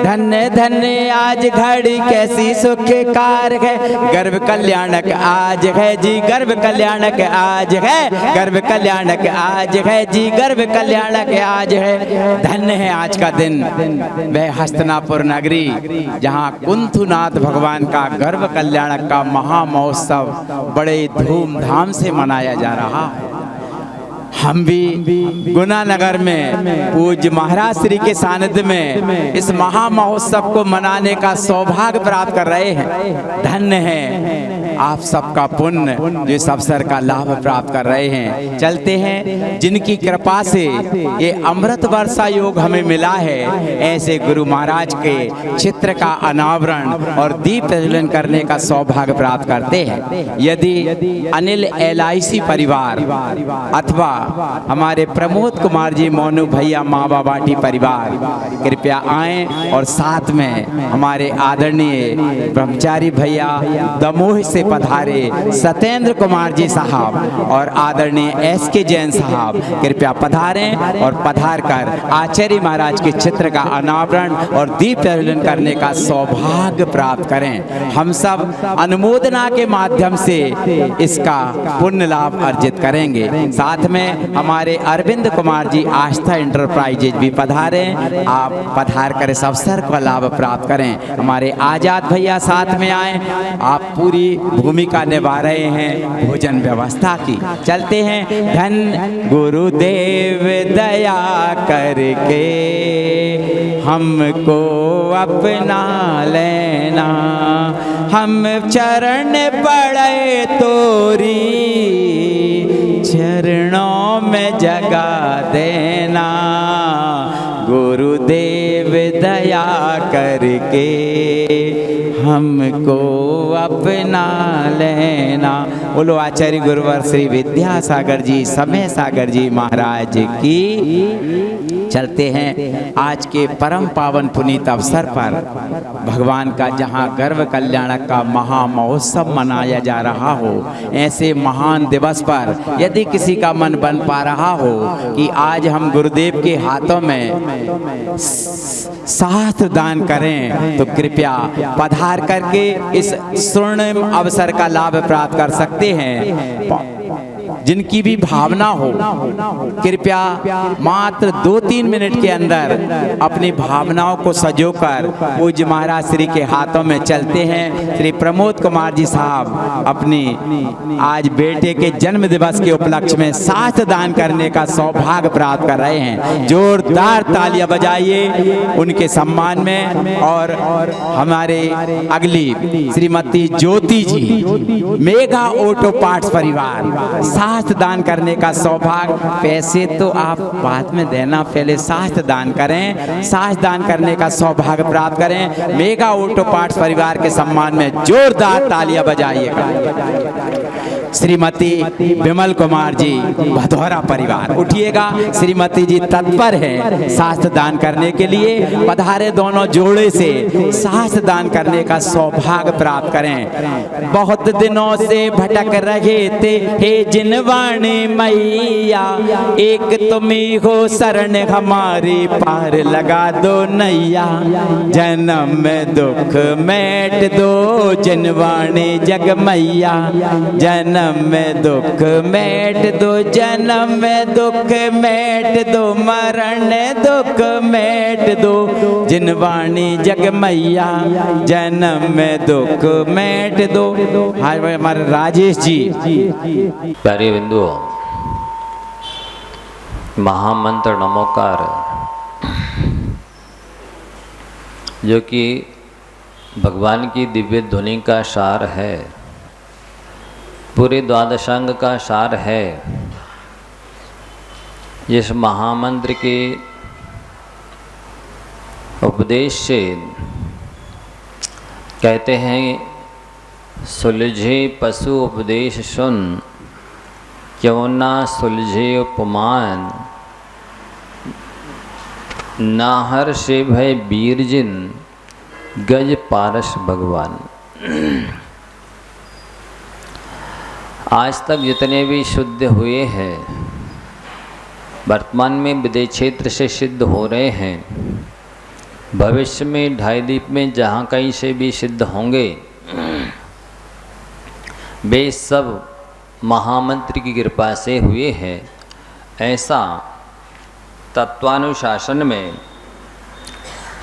धन्य धन्य आज घड़ी कैसी सुखकार है, गर्भ कल्याणक आज है जी, गर्भ कल्याणक आज है, गर्भ कल्याणक आज है जी, गर्भ कल्याणक आज है। धन्य है आज का दिन वह हस्तिनापुर नगरी जहाँ कुंथुनाथ भगवान का गर्भ कल्याणक का महामहोत्सव बड़े धूमधाम से मनाया जा रहा है। हम भी गुना नगर में पूज्य महाराज श्री के सानिध्य में इस महा महोत्सव को मनाने का सौभाग्य प्राप्त कर रहे हैं। धन्य है आप सबका पुण्य जो इस अवसर का लाभ प्राप्त कर रहे हैं। चलते हैं जिनकी कृपा से ये अमृत वर्षा योग हमें मिला है, ऐसे गुरु महाराज के चित्र का अनावरण और दीप प्रज्वलन करने का सौभाग्य प्राप्त करते हैं। यदि अनिल LIC परिवार अथवा हमारे प्रमोद कुमार जी मोनू भैया मावा बाटी परिवार कृपया आएं और साथ में हमारे आदरणीय ब्रह्मचारी भैया दमोह से पधारे सत्येंद्र कुमार जी साहब और आदरणीय SK जैन साहब कृपया पधारें और पधार कर आचार्य महाराज के चित्र का अनावरण और दीप प्रज्वलन करने का सौभाग्य प्राप्त करें। हम सब अनुमोदना के माध्यम से इसका पुण्य लाभ अर्जित करेंगे। साथ में हमारे अरविंद कुमार जी आस्था इंटरप्राइजेज भी पधारे, आप पधार कर इस अवसर का लाभ प्राप्त करें। हमारे आजाद भैया साथ में आए, आप पूरी भूमिका निभा रहे हैं भोजन व्यवस्था की। चलते हैं धन गुरुदेव दया करके हमको अपना लेना, हम चरण पड़े तोरी चरणों में जगा देना, गुरुदेव दया करके हमको अपना लेना। बोलो आचार्य गुरुवर श्री विद्यासागर जी समय सागर जी महाराज की। चलते हैं आज के परम पावन पुनीत अवसर पर भगवान का जहाँ गर्भ कल्याणक का महा महोत्सव मनाया जा रहा हो, ऐसे महान दिवस पर यदि किसी का मन बन पा रहा हो कि आज हम गुरुदेव के हाथों में शास्त्र दान करें तो कृपया पधार करके इस स्वर्णिम अवसर का लाभ प्राप्त कर सकते हैं। जिनकी भी भावना हो कृपया मात्र 2-3 मिनट के अंदर अपनी भावनाओं को सजोकर पूज्य महाराज श्री के हाथों में चलते हैं। श्री प्रमोद कुमार जी साहब अपनी आज बेटे के जन्म दिवस के उपलक्ष्य में शास्त्र दान करने का सौभाग्य प्राप्त कर रहे हैं। जोरदार तालियां बजाइए उनके सम्मान में। और हमारे अगली श्रीमती ज्योति जी मेगा ऑटो पार्ट्स परिवार शास्त्र दान करने का सौभाग्य। पैसे तो आप बाद में देना, पहले शास्त्र दान करें, शास्त्र दान करने का सौभाग्य प्राप्त करें। मेगा ऑटो पार्ट्स परिवार के सम्मान में जोरदार तालियां बजाइएगा। श्रीमती विमल कुमार जी भदौरा परिवार उठिएगा। श्रीमती जी तत्पर है शास्त्र दान करने के लिए, पधारे दोनों जोड़े से शास्त्र दान करने का सौभाग्य प्राप्त करें। बहुत दिनों से भटक रहे थे हे जिनवाणी मैया, एक तुम ही हो शरण हमारी, पार लगा दो नैया। जन्म में दुख मेट दो जिनवाणी जग मैया, जन्म में दुख मेट दो, जन्म में दुख मेट दो, मरण दुख मेट दो जिनवाणी जग मैया, जन्म में दुख मेट दो। हमारे राजेश जी। प्यारे बिंदुओं, महामंत्र नमोकार जो कि भगवान की दिव्य ध्वनि का सार है, पूरे द्वादशांग का सार है। इस महामंत्र के उपदेश से कहते हैं सुलझे पशु उपदेश सुन, क्यों ना सुलझे उपमान, नाहर से भय वीर जिन, गज पारस भगवान। आज तक जितने भी शुद्ध हुए हैं, वर्तमान में विदेश क्षेत्र से सिद्ध हो रहे हैं, भविष्य में 2.5 दीप में जहाँ कहीं से भी सिद्ध होंगे वे सब महामंत्र की कृपा से हुए हैं, ऐसा तत्वानुशासन में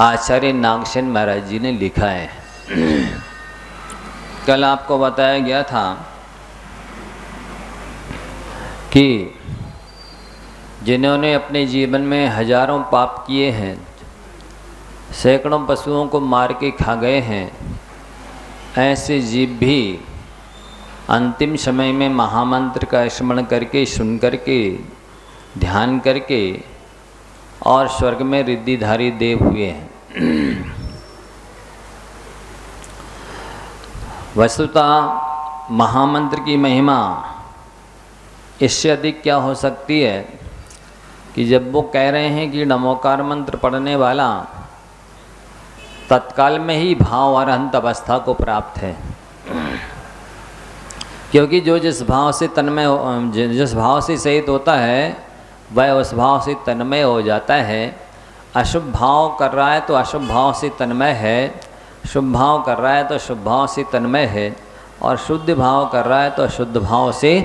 आचार्य नागसेन महाराज जी ने लिखा है। कल आपको बताया गया था कि जिन्होंने अपने जीवन में हजारों पाप किए हैं, सैकड़ों पशुओं को मार के खा गए हैं, ऐसे जीव भी अंतिम समय में महामंत्र का स्मरण करके, सुन करके, ध्यान करके और स्वर्ग में रिद्धिधारी देव हुए हैं। वस्तुतः महामंत्र की महिमा इससे अधिक क्या हो सकती है कि जब वो कह रहे हैं कि नमोकार मंत्र पढ़ने वाला तत्काल में ही भाव अरहंत अवस्था को प्राप्त है, क्योंकि जो जिस भाव से तन्मय, जिस भाव से सहित होता है वह उस भाव से तन्मय हो जाता है। अशुभ भाव कर रहा है तो अशुभ भाव से तन्मय है, शुभ भाव कर रहा है तो शुभ भाव से तन्मय है, और शुद्ध भाव कर रहा है तो शुद्ध भाव से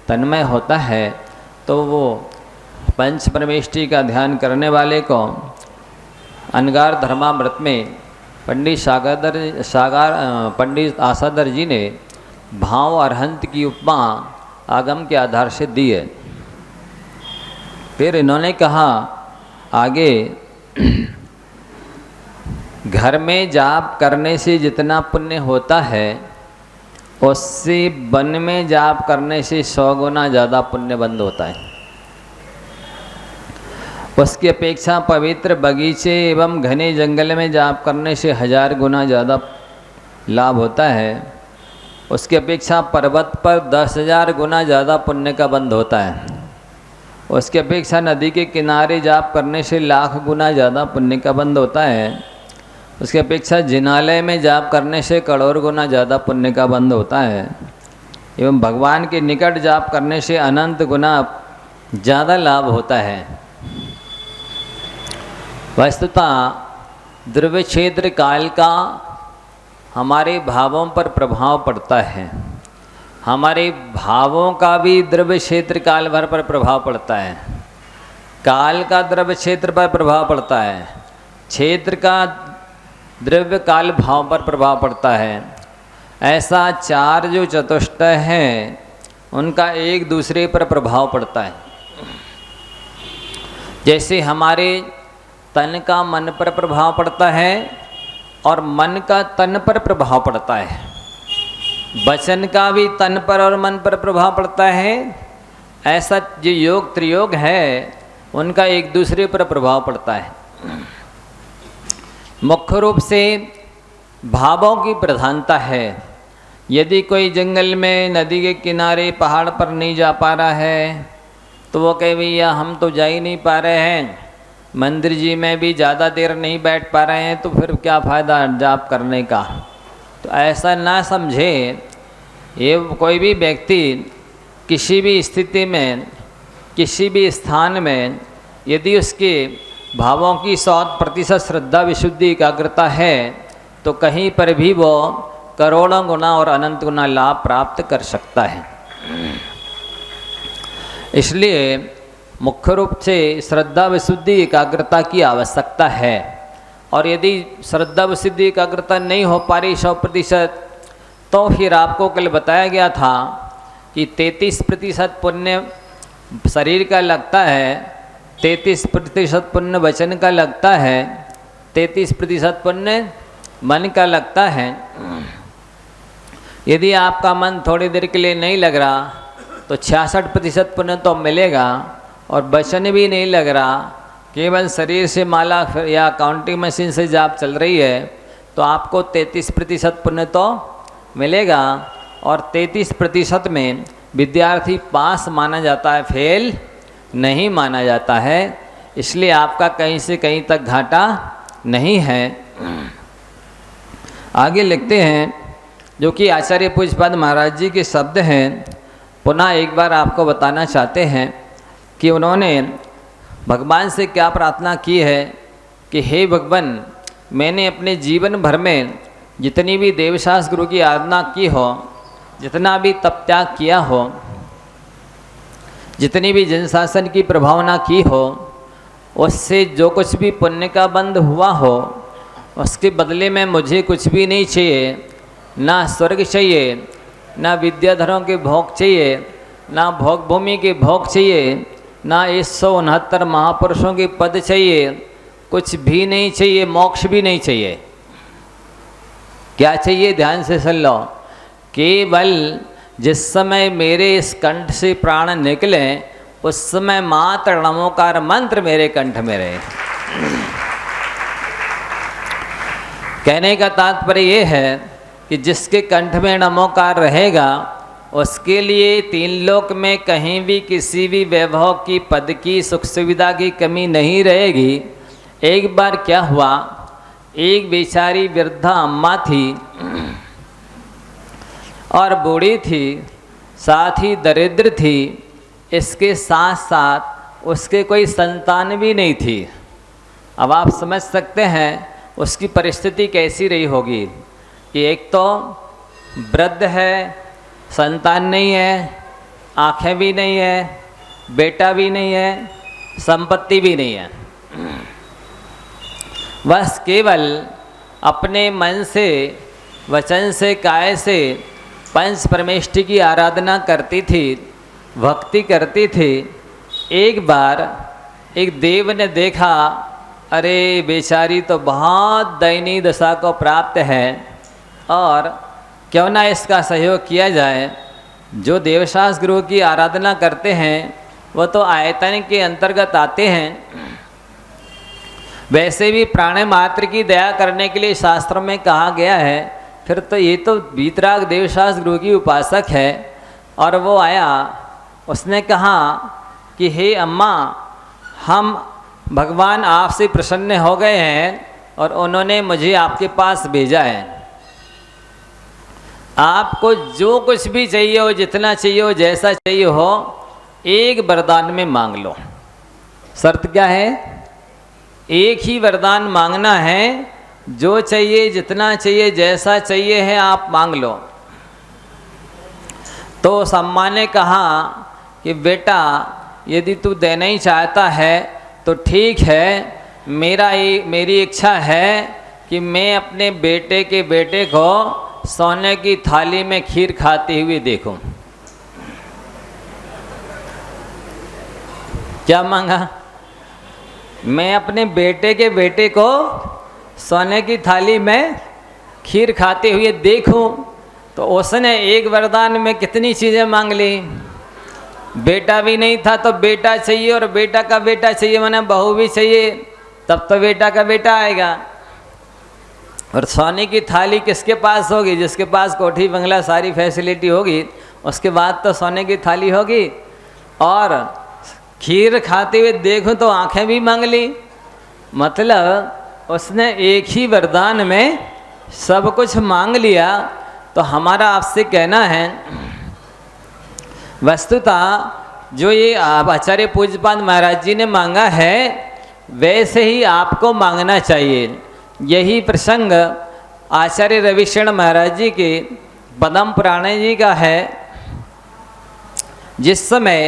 तन्मय होता है। तो वो पंच परमेष्टि का ध्यान करने वाले को अनगार धर्मामृत में पंडित आसादर जी ने भाव अरहंत की उपमा आगम के आधार से दी है। फिर इन्होंने कहा आगे, घर में जाप करने से जितना पुण्य होता है उससे वन में जाप करने से 100 गुना ज़्यादा पुण्य बंद होता है। उसकी अपेक्षा पवित्र बगीचे एवं घने जंगल में जाप करने से 1000 गुना ज़्यादा लाभ होता है। उसकी अपेक्षा पर्वत पर 10,000 गुना ज़्यादा पुण्य का बंध होता है। उसकी अपेक्षा नदी के किनारे जाप करने से 1,00,000 गुना ज़्यादा पुण्य का बंध होता है। उसकी अपेक्षा जिनालय में जाप करने से करोड़ गुना ज़्यादा पुण्य का बंध होता है। एवं भगवान के निकट जाप करने से अनंत गुना ज़्यादा लाभ होता है। वस्तुतः द्रव्य क्षेत्र काल का हमारे भावों पर प्रभाव पड़ता है। हमारे भावों का भी द्रव्य क्षेत्र काल भर पर प्रभाव पड़ता है। काल का द्रव्य क्षेत्र पर प्रभाव पड़ता है, क्षेत्र का द्रव्य काल भाव पर प्रभाव पड़ता है। ऐसा 4 जो चतुष्टय हैं उनका एक दूसरे पर प्रभाव पड़ता है। जैसे हमारे तन का मन पर प्रभाव पड़ता है और मन का तन पर प्रभाव पड़ता है, वचन का भी तन पर और मन पर प्रभाव पड़ता है। ऐसा जो योग त्रियोग है उनका एक दूसरे पर प्रभाव पड़ता है। मुख्य रूप से भावों की प्रधानता है। यदि कोई जंगल में, नदी के किनारे, पहाड़ पर नहीं जा पा रहा है तो वो कहे भैया हम तो जा ही नहीं पा रहे हैं, मंदिर जी में भी ज़्यादा देर नहीं बैठ पा रहे हैं, तो फिर क्या फ़ायदा जाप करने का। तो ऐसा ना समझे। ये कोई भी व्यक्ति किसी भी स्थिति में, किसी भी स्थान में यदि उसके भावों की 100% श्रद्धा, विशुद्धि, एकाग्रता है तो कहीं पर भी वो करोड़ों गुना और अनंत गुना लाभ प्राप्त कर सकता है। इसलिए मुख्य रूप से श्रद्धा, विशुद्धि, एकाग्रता की आवश्यकता है। और यदि श्रद्धा, विशुद्धि, एकाग्रता नहीं हो पा रही 100%, तो फिर आपको कल बताया गया था कि 33% पुण्य शरीर का लगता है, 33% पुण्य वचन का लगता है, 33% पुण्य मन का लगता है। यदि आपका मन थोड़ी देर के लिए नहीं लग रहा तो 66% पुण्य तो मिलेगा, और वचन भी नहीं लग रहा, केवल शरीर से माला या काउंटिंग मशीन से जाप चल रही है तो आपको 33% पुण्य तो मिलेगा। और 33% में विद्यार्थी पास माना जाता है, फेल नहीं माना जाता है। इसलिए आपका कहीं से कहीं तक घाटा नहीं है। आगे लिखते हैं, जो कि आचार्य पूज्यपाद महाराज जी के शब्द हैं। पुनः एक बार आपको बताना चाहते हैं कि उन्होंने भगवान से क्या प्रार्थना की है कि हे भगवान, मैंने अपने जीवन भर में जितनी भी देवशास गुरु की आराधना की हो, जितना भी तप त्याग किया हो, जितनी भी जन शासन की प्रभावना की हो, उससे जो कुछ भी पुण्य का बंध हुआ हो, उसके बदले में मुझे कुछ भी नहीं चाहिए। ना स्वर्ग चाहिए, ना विद्याधरों के भोग चाहिए, ना भोग भूमि के भोग चाहिए, ना 169 महापुरुषों के पद चाहिए, कुछ भी नहीं चाहिए, मोक्ष भी नहीं चाहिए। क्या चाहिए? ध्यान से सुन लो। केवल जिस समय मेरे इस कंठ से प्राण निकले, उस समय मात्र नमोकार मंत्र मेरे कंठ में रहे। कहने का तात्पर्य ये है कि जिसके कंठ में नमोकार रहेगा, उसके लिए 3 लोक में कहीं भी किसी भी वैभव की, पद की, सुख सुविधा की कमी नहीं रहेगी। एक बार क्या हुआ, एक बेचारी वृद्धा अम्मा थी और बूढ़ी थी, साथ ही दरिद्र थी, इसके साथ साथ उसके कोई संतान भी नहीं थी। अब आप समझ सकते हैं उसकी परिस्थिति कैसी रही होगी कि एक तो वृद्ध है, संतान नहीं है, आँखें भी नहीं है, बेटा भी नहीं है, संपत्ति भी नहीं है। बस केवल अपने मन से, वचन से, काया से पंच परमेष्टि की आराधना करती थी, भक्ति करती थी। एक बार एक देव ने देखा, अरे बेचारी तो बहुत दयनीय दशा को प्राप्त है और क्यों ना इसका सहयोग किया जाए। जो देवशास गुरु की आराधना करते हैं वो तो आयतन के अंतर्गत आते हैं। वैसे भी प्राण मात्र की दया करने के लिए शास्त्रों में कहा गया है। फिर तो ये तो वीतराग देवशास गुरु की उपासक है। और वो आया, उसने कहा कि हे अम्मा, हम भगवान आपसे प्रसन्न हो गए हैं और उन्होंने मुझे आपके पास भेजा है। आपको जो कुछ भी चाहिए हो, जितना चाहिए हो, जैसा चाहिए हो, एक वरदान में मांग लो। शर्त क्या है? एक ही वरदान मांगना है। जो चाहिए, जितना चाहिए, जैसा चाहिए है, आप मांग लो। तो उस अम्मा ने कहा कि बेटा, यदि तू देना ही चाहता है तो ठीक है, मेरी इच्छा है कि मैं अपने बेटे के बेटे को सोने की थाली में खीर खाते हुए देखूं। क्या मांगा? मैं अपने बेटे के बेटे को सोने की थाली में खीर खाते हुए देखूं। तो उसने एक वरदान में कितनी चीज़ें मांग ली। बेटा भी नहीं था तो बेटा चाहिए, और बेटा का बेटा चाहिए माने बहू भी चाहिए, तब तो बेटा का बेटा आएगा। और सोने की थाली किसके पास होगी? जिसके पास कोठी बंगला सारी फैसिलिटी होगी, उसके बाद तो सोने की थाली होगी। और खीर खाते हुए देखूं तो आंखें भी मांग ली। मतलब उसने एक ही वरदान में सब कुछ मांग लिया। तो हमारा आपसे कहना है, वस्तुतः जो ये आचार्य पूज्यपाद महाराज जी ने मांगा है, वैसे ही आपको मांगना चाहिए। यही प्रसंग आचार्य रविशरण महाराज जी के पद्म पुराण जी का है। जिस समय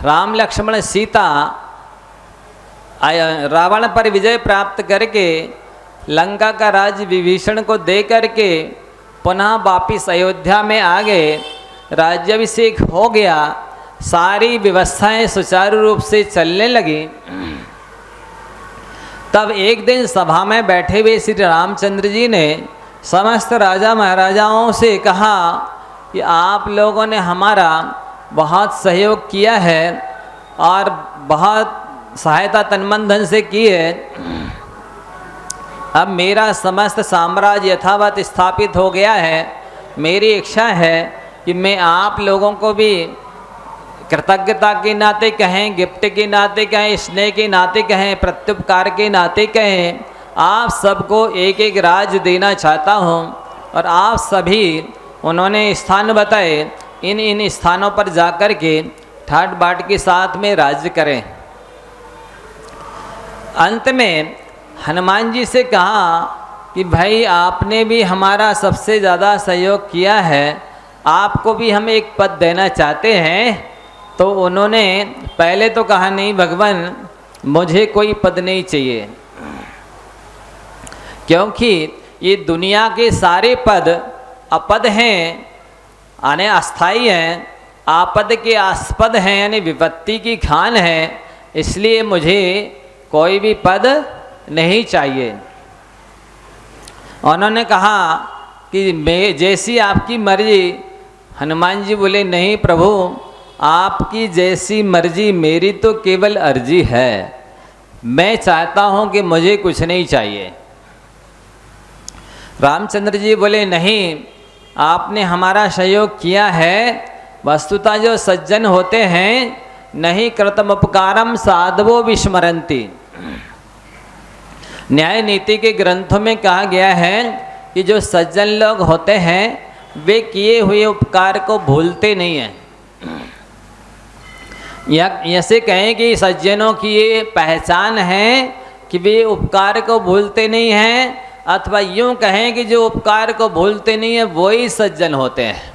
राम लक्ष्मण सीता रावण पर विजय प्राप्त करके लंका का राज्य विभीषण को दे करके पुनः वापिस अयोध्या में आ गए, राज्याभिषेक हो गया, सारी व्यवस्थाएं सुचारू रूप से चलने लगी। तब एक दिन सभा में बैठे हुए श्री रामचंद्र जी ने समस्त राजा महाराजाओं से कहा कि आप लोगों ने हमारा बहुत सहयोग किया है और बहुत सहायता तन मन धन से की है। अब मेरा समस्त साम्राज्य यथावत स्थापित हो गया है। मेरी इच्छा है कि मैं आप लोगों को भी कृतज्ञता के नाते कहें, गिफ्ट के नाते कहें, स्नेह के नाते कहें, प्रत्युपकार के नाते कहें, आप सबको एक एक राज देना चाहता हूँ। और आप सभी, उन्होंने स्थान बताए, इन स्थानों पर जाकर के ठाट बाट के साथ में राज्य करें। अंत में हनुमान जी से कहा कि भाई आपने भी हमारा सबसे ज़्यादा सहयोग किया है, आपको भी हम एक पद देना चाहते हैं। तो उन्होंने पहले तो कहा नहीं भगवान, मुझे कोई पद नहीं चाहिए, क्योंकि ये दुनिया के सारे पद अपद हैं, यानी अस्थाई हैं, आपद के आस्पद हैं, यानी विपत्ति की खान है, इसलिए मुझे कोई भी पद नहीं चाहिए। उन्होंने कहा कि मैं जैसी आपकी मर्जी। हनुमान जी बोले नहीं प्रभु, आपकी जैसी मर्जी, मेरी तो केवल अर्जी है, मैं चाहता हूँ कि मुझे कुछ नहीं चाहिए। रामचंद्र जी बोले नहीं, आपने हमारा सहयोग किया है, वस्तुतः जो सज्जन होते हैं नहीं कृतम उपकारम साधवो विस्मरन्ति। न्याय नीति के ग्रंथों में कहा गया है कि जो सज्जन लोग होते हैं वे किए हुए उपकार को भूलते नहीं हैं। या ऐसे कहें कि सज्जनों की ये पहचान है कि वे उपकार को भूलते नहीं हैं, अथवा यूँ कहें कि जो उपकार को भूलते नहीं हैं वही सज्जन होते हैं।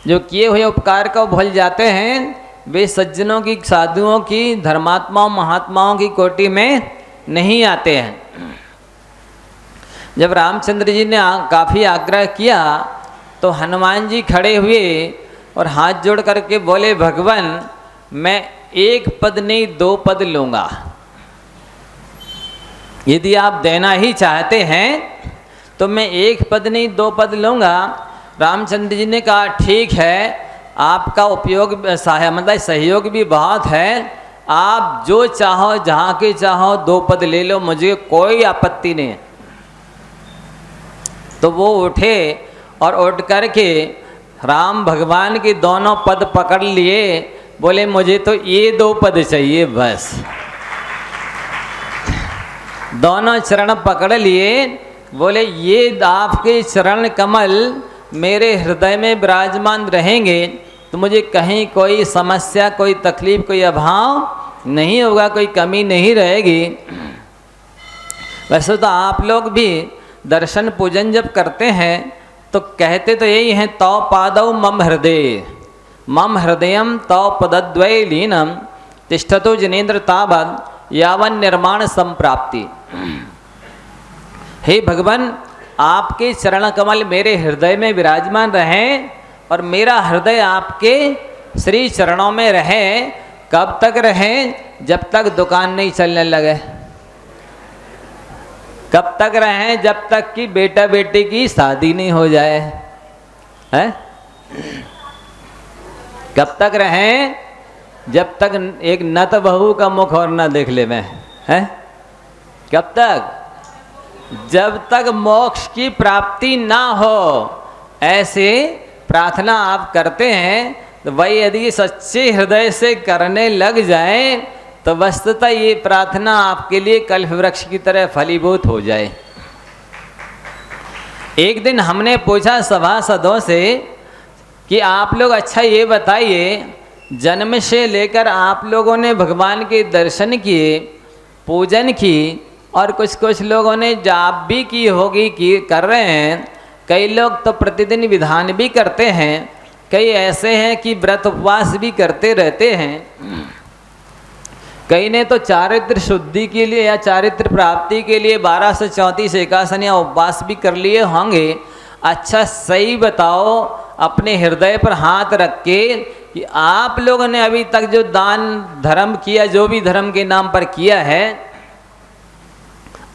जो किए हुए उपकार को भूल जाते हैं वे सज्जनों की, साधुओं की, धर्मात्माओं महात्माओं की कोटि में नहीं आते हैं। जब रामचंद्र जी ने काफ़ी आग्रह किया तो हनुमान जी खड़े हुए और हाथ जोड़ करके बोले भगवान, मैं एक पद नहीं 2 पद लूँगा, यदि आप देना ही चाहते हैं तो मैं 1 पद नहीं 2 पद लूँगा। रामचंद्र जी ने कहा ठीक है, आपका उपयोग मतलब सहयोग भी बहुत है, आप जो चाहो जहाँ के चाहो 2 पद ले लो, मुझे कोई आपत्ति नहीं है। तो वो उठे और उठ करके राम भगवान के दोनों पद पकड़ लिए, बोले मुझे तो ये 2 पद चाहिए बस। दोनों चरण पकड़ लिए, बोले ये आपके चरण कमल मेरे हृदय में विराजमान रहेंगे तो मुझे कहीं कोई समस्या, कोई तकलीफ, कोई अभाव नहीं होगा, कोई कमी नहीं रहेगी। वैसे तो आप लोग भी दर्शन पूजन जब करते हैं तो कहते तो यही हैं, तौ पादौ मम हृदय, मम हृदयम तौ पदद्वय लीनम तिष्ठतो जनेन्द्र तावद यावन निर्माण संप्राप्ति। हे भगवान, आपके चरण कमल मेरे हृदय में विराजमान रहें और मेरा हृदय आपके श्री चरणों में रहे। कब तक रहे? जब तक दुकान नहीं चलने लगे। कब तक रहें? जब तक कि बेटा बेटी की शादी नहीं हो जाए। है? कब तक रहें? जब तक एक नत बहू का मुख और ना देख ले मैं। है? कब तक? जब तक मोक्ष की प्राप्ति ना हो। ऐसे प्रार्थना आप करते हैं तो वही यदि सच्चे हृदय से करने लग जाए तो वस्तुतः ये प्रार्थना आपके लिए कल्प वृक्ष की तरह फलीभूत हो जाए। एक दिन हमने पूछा सभासदों से कि आप लोग अच्छा ये बताइए, जन्म से लेकर आप लोगों ने भगवान के दर्शन किए, पूजन की और कुछ लोगों ने जाप भी की होगी, की कर रहे हैं। कई लोग तो प्रतिदिन विधान भी करते हैं, कई ऐसे हैं कि व्रत उपवास भी करते रहते हैं। कई ने तो चारित्र शुद्धि के लिए या चारित्र प्राप्ति के लिए 12 से 34 एकासन या उपवास भी कर लिए होंगे। अच्छा सही बताओ, अपने हृदय पर हाथ रख के कि आप लोगों ने अभी तक जो दान धर्म किया, जो भी धर्म के नाम पर किया है,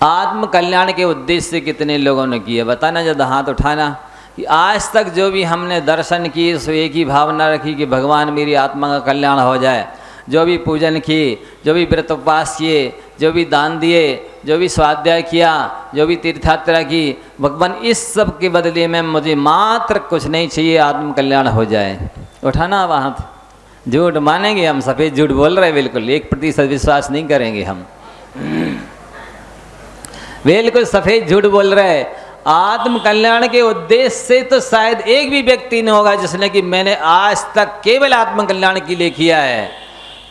आत्म कल्याण के उद्देश्य से कितने लोगों ने किया? बताना, जब हाथ उठाना। कि आज तक जो भी हमने दर्शन किए सो एक ही भावना रखी कि भगवान मेरी आत्मा का कल्याण हो जाए। जो भी पूजन किए, जो भी व्रत उपवास किए, जो भी दान दिए, जो भी स्वाध्याय किया, जो भी तीर्थयात्रा की, भगवान इस सब के बदले में मुझे मात्र कुछ नहीं चाहिए, आत्म कल्याण हो जाए। उठाना अब हाथ। झूठ मानेंगे हम? सफ़ेद झूठ बोल रहे हैं बिल्कुल, 1% विश्वास नहीं करेंगे हम। बिल्कुल सफ़ेद झूठ बोल रहे हैं। आत्म कल्याण के उद्देश्य से तो शायद एक भी व्यक्ति नहीं होगा जिसने कि मैंने आज तक केवल आत्म कल्याण के लिए किया है।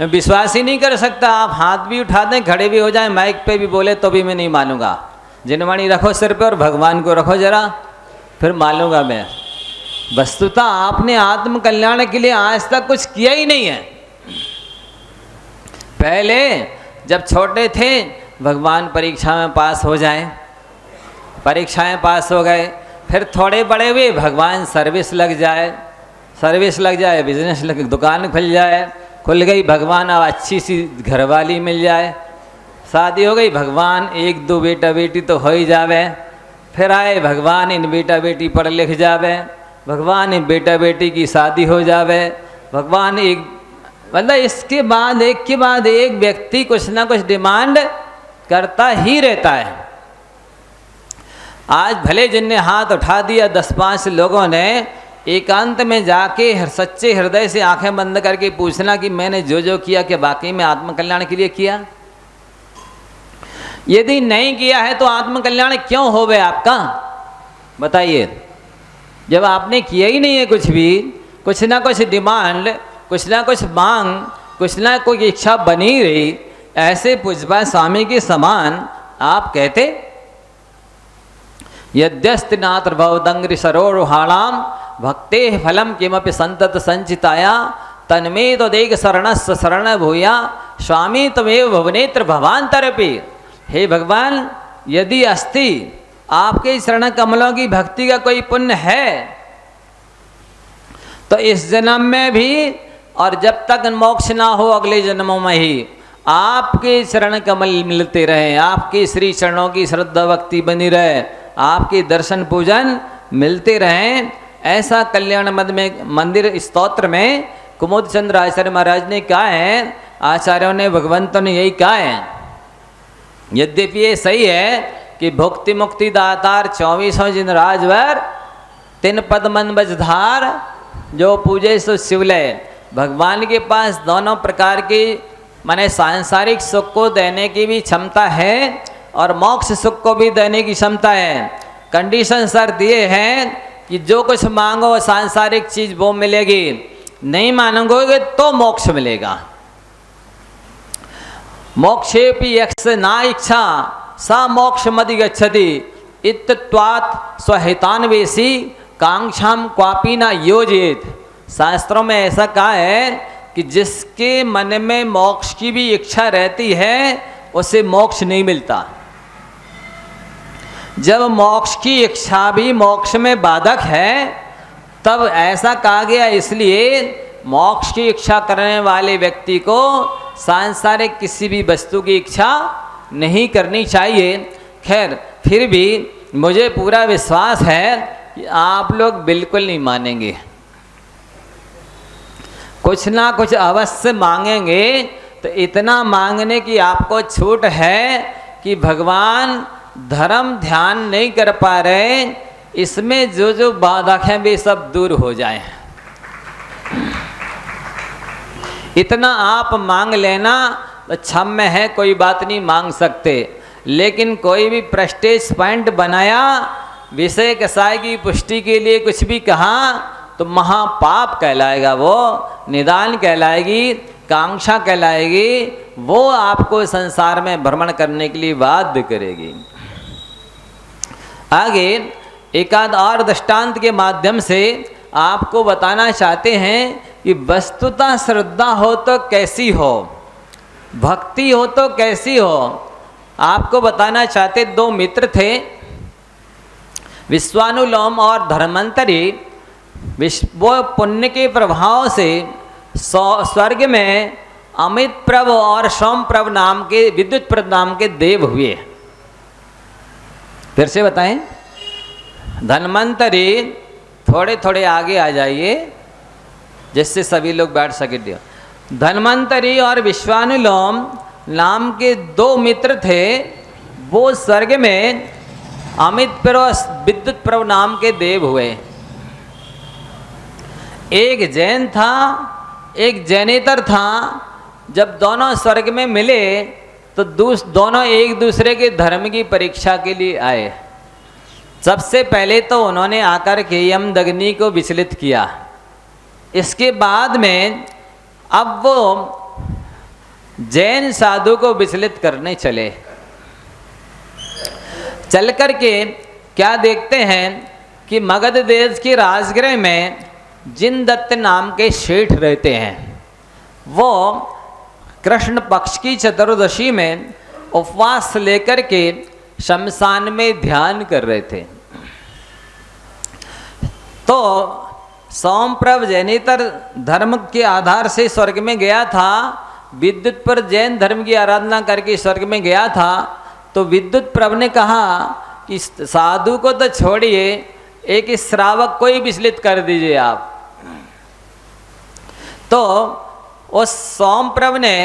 मैं विश्वास ही नहीं कर सकता। आप हाथ भी उठा दें, खड़े भी हो जाएं, माइक पे भी बोले तो भी मैं नहीं मानूंगा। जिनवाणी रखो सिर पे और भगवान को रखो जरा, फिर मानूंगा मैं। वस्तुतः आपने आत्म कल्याण के लिए आज तक कुछ किया ही नहीं है। पहले जब छोटे थे, भगवान परीक्षा में पास हो जाए, परीक्षाएं पास हो गए, फिर थोड़े बड़े हुए, भगवान सर्विस लग जाए, बिजनेस लग, दुकान खुल गई, भगवान अब अच्छी सी घरवाली मिल जाए, शादी हो गई, भगवान 1-2 बेटा बेटी तो हो ही जावे, फिर आए भगवान इन बेटा बेटी पढ़ लिख जावे, भगवान इन बेटा बेटी की शादी हो जावे, भगवान एक, मतलब इसके बाद एक के बाद एक व्यक्ति कुछ ना कुछ डिमांड करता ही रहता है। आज भले जिनने हाथ उठा दिया 10-5 लोगों ने, एकांत में जाके सच्चे हृदय से आंखें बंद करके पूछना कि मैंने जो जो किया कि वाकई में आत्म कल्याण के लिए किया। यदि नहीं किया है तो आत्म कल्याण क्यों हो गया आपका, बताइए। जब आपने किया ही नहीं है कुछ भी, कुछ ना कुछ डिमांड, कुछ ना कुछ मांग, कुछ ना कोई इच्छा बनी रही, ऐसे पूजपा स्वामी के समान आप कहते यद्यस्तिनात्र भवदंग्रि सरोरुहाणाम भक्ते फलम किमपि संतत संचिताया तन्मे तो देख शरणस्य शरण भूया स्वामी तमेव भवनेत्र भवांतरपि। हे भगवान, यदि अस्ति आपके शरण कमलों की भक्ति का कोई पुण्य है तो इस जन्म में भी, और जब तक मोक्ष ना हो अगले जन्मों में ही आपके चरण कमल मिलते रहे, आपके श्री चरणों की श्रद्धा भक्ति बनी रहे, आपके दर्शन पूजन मिलते रहें। ऐसा कल्याण मद में मंदिर स्तोत्र में कुमुद चंद्र आचार्य महाराज ने कहा है, आचार्यों ने, भगवंतों ने यही कहा है। यद्यपि ये सही है कि भुक्ति मुक्ति दातार 24 जिन राजवर 3 पद मन बजधार जो पूजे सो शिवलय। भगवान के पास दोनों प्रकार की माने सांसारिक सुख को देने की भी क्षमता है और मोक्ष सुख को भी देने की क्षमता है। कंडीशन शर्त ये है कि जो कुछ मांगो सांसारिक चीज वो मिलेगी, नहीं मांगोगे तो मोक्ष मिलेगा। मोक्षेपि यक्ष ना इच्छा सा मोक्ष मदि गच्छति इत्त्वात् स्वहितान्वेषी कांक्षाम क्वापि न योजित। शास्त्रों में ऐसा कहा है कि जिसके मन में मोक्ष की भी इच्छा रहती है उसे मोक्ष नहीं मिलता। जब मोक्ष की इच्छा भी मोक्ष में बाधक है तब ऐसा कहा गया, इसलिए मोक्ष की इच्छा करने वाले व्यक्ति को सांसारिक किसी भी वस्तु की इच्छा नहीं करनी चाहिए। खैर, फिर भी मुझे पूरा विश्वास है कि आप लोग बिल्कुल नहीं मानेंगे, कुछ ना कुछ अवश्य मांगेंगे। तो इतना मांगने की आपको छूट है कि भगवान धर्म ध्यान नहीं कर पा रहे, इसमें जो जो बाधक हैं वे सब दूर हो जाएं। इतना आप मांग लेना तो क्षम्य है, कोई बात नहीं, मांग सकते। लेकिन कोई भी प्रेस्टेज पॉइंट बनाया, विषय कसाय की पुष्टि के लिए कुछ भी कहा तो महापाप कहलाएगा, वो निदान कहलाएगी, कांक्षा कहलाएगी, वो आपको संसार में भ्रमण करने के लिए बाध्य करेगी। आगे एकाध और दृष्टांत के माध्यम से आपको बताना चाहते हैं कि वस्तुतः श्रद्धा हो तो कैसी हो, भक्ति हो तो कैसी हो। आपको बताना चाहते, 2 मित्र थे, विश्वानुलोम और धर्मंतरी। वो पुण्य के प्रभाव से स्वर्ग में अमित प्रभ और सोम प्रभ नाम के, विद्युत प्रभ नाम के देव हुए। फिर से बताएं, धन्वंतरी, थोड़े थोड़े आगे आ जाइए जिससे सभी लोग बैठ सके। धन्वंतरी और विश्वानुलोम नाम के 2 मित्र थे, वो स्वर्ग में अमित प्रभ विद्युत प्रभ नाम के देव हुए। एक जैन था, एक जैनेतर था। जब दोनों स्वर्ग में मिले तो दोनों एक दूसरे के धर्म की परीक्षा के लिए आए। सबसे पहले तो उन्होंने आकर के यमदग्नि को विचलित किया। इसके बाद में अब वो जैन साधु को विचलित करने चले। चल करके क्या देखते हैं कि मगध देश के राजगृह में जिनदत्त नाम के सेठ रहते हैं। वो कृष्ण पक्ष की चतुर्दशी में उपवास लेकर के शमशान में ध्यान कर रहे थे। तो सोमप्रभ जैनेतर धर्म के आधार से स्वर्ग में गया था, विद्युत पर जैन धर्म की आराधना करके स्वर्ग में गया था। तो विद्युत प्रभ ने कहा कि साधु को तो छोड़िए, एक श्रावक को ही विचलित कर दीजिए आप। तो उस सोमप्रभ ने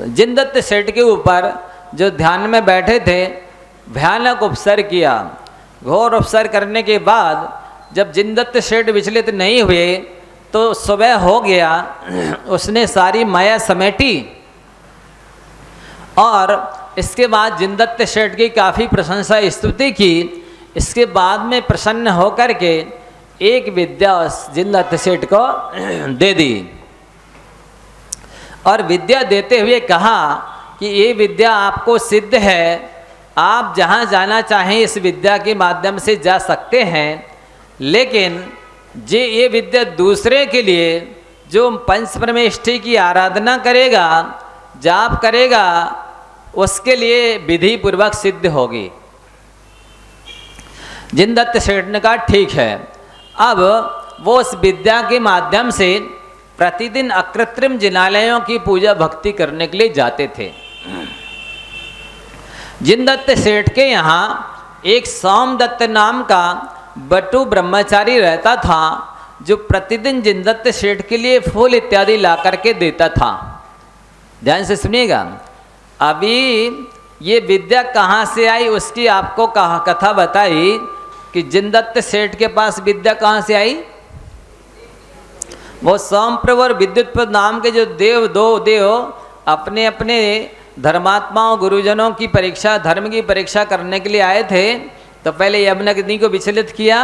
जिनदत्त सेठ के ऊपर जो ध्यान में बैठे थे भयानक उपसर किया। घोर उपसर करने के बाद जब जिनदत्त सेठ विचलित नहीं हुए तो सुबह हो गया। उसने सारी माया समेटी और इसके बाद जिनदत्त सेठ की काफ़ी प्रशंसा स्तुति की। इसके बाद में प्रसन्न होकर के एक विद्या उस जिनदत्त सेठ को दे दी और विद्या देते हुए कहा कि ये विद्या आपको सिद्ध है, आप जहाँ जाना चाहें इस विद्या के माध्यम से जा सकते हैं। लेकिन ये विद्या दूसरे के लिए जो पंच परमेष्ठी की आराधना करेगा, जाप करेगा, उसके लिए विधि पूर्वक सिद्ध होगी। जिनदत्त सेठ ने कहा ठीक है। अब वो उस विद्या के माध्यम से प्रतिदिन अकृत्रिम जिनालयों की पूजा भक्ति करने के लिए जाते थे। जिनदत्त सेठ के यहाँ एक सोमदत्त नाम का बटु ब्रह्मचारी रहता था, जो प्रतिदिन जिनदत्त सेठ के लिए फूल इत्यादि ला करके देता था। ध्यान से सुनिएगा। अभी ये विद्या कहाँ से आई उसकी आपको कथा बताई कि जिनदत्त सेठ के पास विद्या कहाँ से आई। वो सोमप्रभ और विद्युत नाम के जो दो देव अपने अपने धर्मात्माओं गुरुजनों की परीक्षा, धर्म की परीक्षा करने के लिए आए थे। तो पहले यमनग्नि को विचलित किया,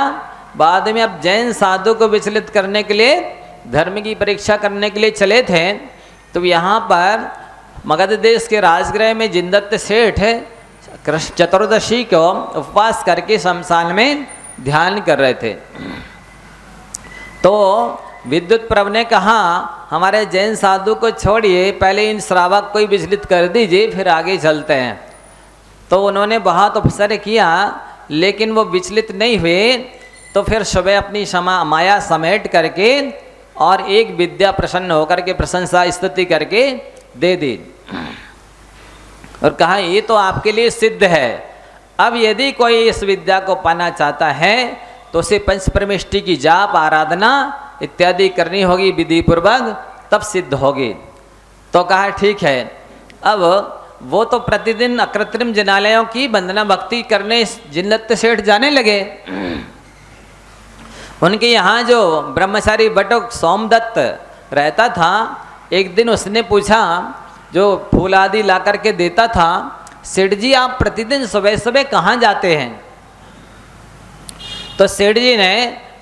बाद में अब जैन साधु को विचलित करने के लिए धर्म की परीक्षा करने के लिए चले थे। तो यहाँ पर मगध देश के राजगृह में जिनदत्त सेठ कृष्ण चतुर्दशी को उपवास करके शमशान में ध्यान कर रहे थे। तो विद्युत प्रभ ने कहा हमारे जैन साधु को छोड़िए, पहले इन श्रावक को ही विचलित कर दीजिए, फिर आगे चलते हैं। तो उन्होंने बहुत उपसर किया लेकिन वो विचलित नहीं हुए। तो फिर सुबह अपनी माया समेट करके और एक विद्या प्रसन्न होकर के प्रशंसा स्तुति करके दे दी और कहा ये तो आपके लिए सिद्ध है। अब यदि कोई इस विद्या को पाना चाहता है तो उसे पंच परमेष्ठी की जाप आराधना इत्यादि करनी होगी विधि पूर्वक, तब सिद्ध होगी। तो कहा ठीक है। अब वो तो प्रतिदिन अकृत्रिम जिनालयों की वंदना भक्ति करने जिनदत्त सेठ जाने लगे। उनके यहाँ जो ब्रह्मचारी बटुक सोमदत्त रहता था, एक दिन उसने पूछा, जो फूल आदि ला करके देता था, सेठ जी आप प्रतिदिन सुबह सुबह कहाँ जाते हैं। तो सेठ जी ने